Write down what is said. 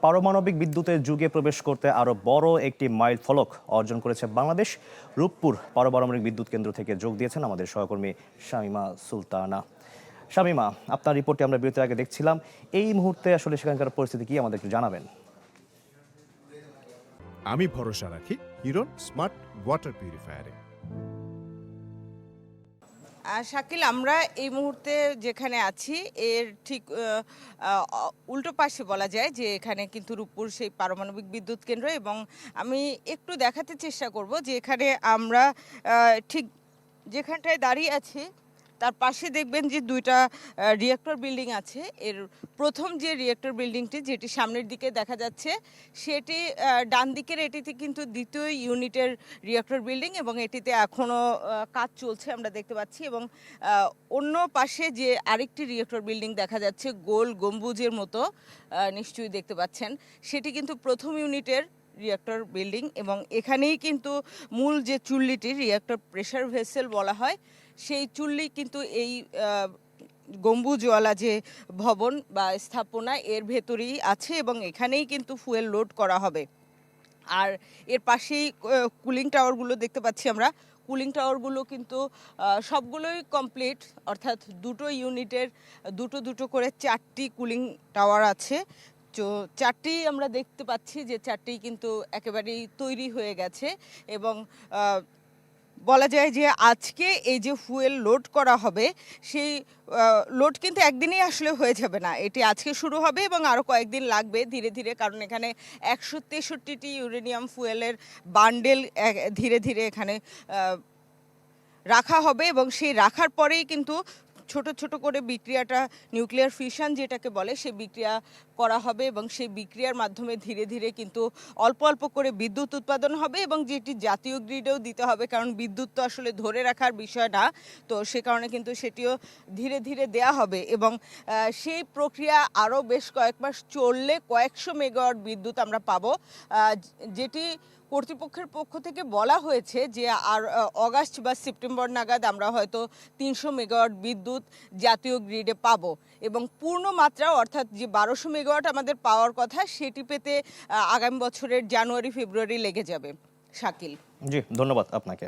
পারমাণবিক বিদ্যুতের যুগে প্রবেশ করতে আরও বড় একটি মাইল ফলক অর্জন করেছে বাংলাদেশ। রূপপুর পারমাণবিক বিদ্যুৎ কেন্দ্র থেকে যোগ দিয়েছেন আমাদের সহকর্মী শামীমা সুলতানা। শামীমা, আপনার রিপোর্টে আমরা বিরতির আগে দেখছিলাম, এই মুহূর্তে আসলে সেখানকার পরিস্থিতি কি আমাদের একটু জানাবেন? আমি ভরসা রাখি হিরন স্মার্ট ওয়াটার পিউরিফায়ারে। শাকিল, আমরা এই মুহূর্তে যেখানে আছি এর ঠিক উল্টো পাশে বলা যায় যে এখানে কিন্তু রূপপুর সেই পারমাণবিক বিদ্যুৎ কেন্দ্র, এবং আমি একটু দেখাতে চেষ্টা করব যে এখানে আমরা ঠিক যেখানটায় দাঁড়িয়ে আছি তার পাশে দেখবেন যে দুইটা রিয়েক্টর বিল্ডিং আছে। এর প্রথম যে রিয়েক্টর বিল্ডিংটি যেটি সামনের দিকে দেখা যাচ্ছে সেটি ডান দিকের, এটিতে কিন্তু দ্বিতীয় ইউনিটের রিয়েক্টর বিল্ডিং, এবং এটিতে এখনও কাজ চলছে আমরা দেখতে পাচ্ছি। এবং অন্য পাশে যে আরেকটি রিয়েক্টর বিল্ডিং দেখা যাচ্ছে গোল গম্বুজের মতো, নিশ্চয়ই দেখতে পাচ্ছেন, সেটি কিন্তু প্রথম ইউনিটের রিয়েক্টর বিল্ডিং। এবং এখানেই কিন্তু মূল যে চুল্লিটি, রিয়েক্টর প্রেসার ভেসেল বলা হয়, সেই চুল্লি কিন্তু এই গম্বুজওয়ালা যে ভবন বা স্থাপনা এর ভেতরেই আছে, এবং এখানেই কিন্তু ফুয়েল লোড করা হবে। আর এর পাশেই কুলিং টাওয়ারগুলো দেখতে পাচ্ছি আমরা। কুলিং টাওয়ারগুলো কিন্তু সবগুলোই কমপ্লিট, অর্থাৎ দুটো ইউনিটের দুটো দুটো করে 4টি কুলিং টাওয়ার আছে। তো 4টি আমরা দেখতে পাচ্ছি যে 4টি কিন্তু একেবারেই তৈরি হয়ে গেছে। এবং বলা যায় যে আজকে এই যে ফুয়েল লোড করা হবে সেই লোড কিন্তু একদিনেই আসলে হয়ে যাবে না। এটি আজকে শুরু হবে এবং আরও কয়েকদিন লাগবে ধীরে ধীরে, কারণ এখানে 163টি ইউরেনিয়াম ফুয়েলের বান্ডেল ধীরে ধীরে এখানে রাখা হবে, এবং সেই রাখার পরেই কিন্তু ছোট ছোট করে বিক্রিয়াটা, নিউক্লিয়ার ফিশন যেটাকে বলে, সেই বিক্রিয়া করা হবে, এবং সেই বিক্রিয়ার মাধ্যমে ধীরে ধীরে কিন্তু অল্প অল্প করে বিদ্যুৎ উৎপাদন হবে, এবং যেটি জাতীয় গ্রিডেও দিতে হবে, কারণ বিদ্যুৎ তো আসলে ধরে রাখার বিষয় না, তো সে কারণে কিন্তু সেটিও ধীরে ধীরে দেয়া হবে। এবং সেই প্রক্রিয়া আরও বেশ কয়েক মাস চললে কয়েকশো মেগাওয়াট বিদ্যুৎ আমরা পাবো, যেটি কর্তৃপক্ষের পক্ষ থেকে বলা হয়েছে যে আর অগাস্ট বা সেপ্টেম্বর নাগাদ আমরা হয়তো 300 মেগাওয়াট বিদ্যুৎ জাতীয় গ্রিডে পাবো, এবং পূর্ণ মাত্রা অর্থাৎ যে 1200 মেগাওয়াট আমাদের পাওয়ার কথা সেটি পেতে আগামী বছরের জানুয়ারি ফেব্রুয়ারি লেগে যাবে। শাকিল, জি, ধন্যবাদ আপনাকে।